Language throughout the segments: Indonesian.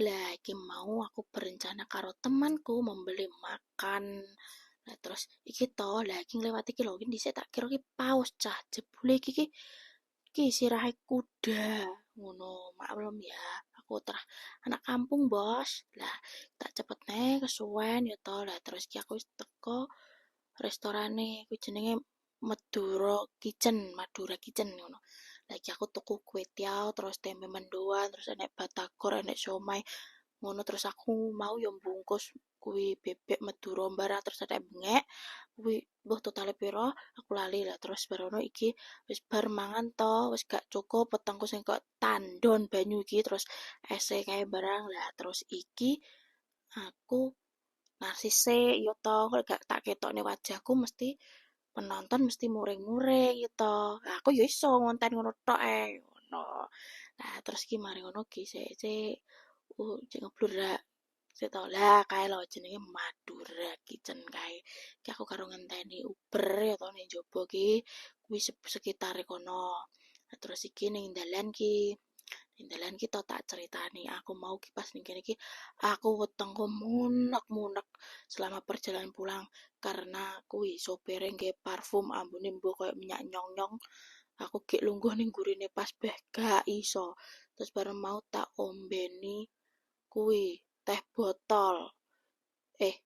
Lah iki mau aku berencana karo temanku membeli makan. Lah terus iki to, lah iki ngliwat iki lho, iki dhisik tak kira iki paus cah, jebule iki sirahe kuda. Ngono, maklum ya, aku terah anak kampung, Bos. Lah tak cepet nih kesuwen ya to. Lah terus iki aku wis teko restorane kuwi jenenge Madura Kitchen ngono. Lagi aku tuku kue tiaw, terus tempe mendoan, terus enek batagor, enek siomay, ngono terus aku mau yo bungkus kuwi bebek Madura barang terus enek bengek, kuwi mbuh totale piro aku lali lah terus barono iki wis bar mangan to, wis gak cukup wetengku sing kok tandon banyu iki terus ese kae barang lah terus iki aku narsise yo to gak tak ketokne wajahku mesti penonton mesti muring-muring gitu. Lah aku ya iso ngonten ngono tok ngono. Nah, terus ki mari ngono ki sik cek ngeblur rak. Sik to lah kae lho jenenge Madura Kitchen kae. Ki aku karo ngenteni Uber ya to ning jobo ki kuwi sekitare kono. Nah, terus iki ning dalan ki Dalan kita tak ceritani, aku mau ki pas ning kene iki, aku wetengku munek-munek selama perjalanan pulang karena kuwi sopire nggae parfum ambune mbuh koyo minyak nyong-nyong. Aku gek lungguh ning gurine pas beh gak iso. Terus bareng mau tak ombeni kuwi teh botol. Eh,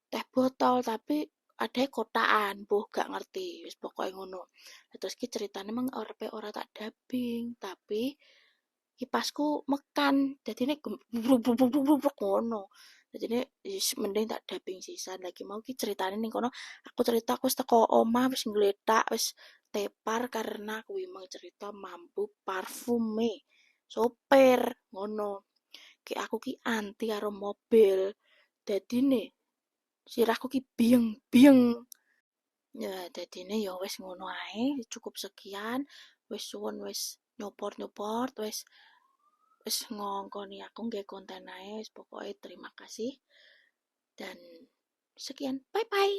teh botol tapi ada kotaan, mbuh gak ngerti. Wis pokoke ngono. Terus ki ceritane mang orepe ora tak dubbing, tapi kipasku mekan dadine bruk ngono dadine wis mending tak dubbing sisan lagi mau ki ceritane ning kono aku cerita aku wis teko omah wis nggletak wis tepar karena kuwi mang cerita mampu parfume sopir ngono ki aku ki anti karo mobil dadine sirahku ki bieng-bieng ya dadine ya wis ngono ae cukup sekian wis suwun wis nyoport-nyoport wis ngongkoni aku nggih konten ae wis pokoke terima kasih dan sekian bye bye.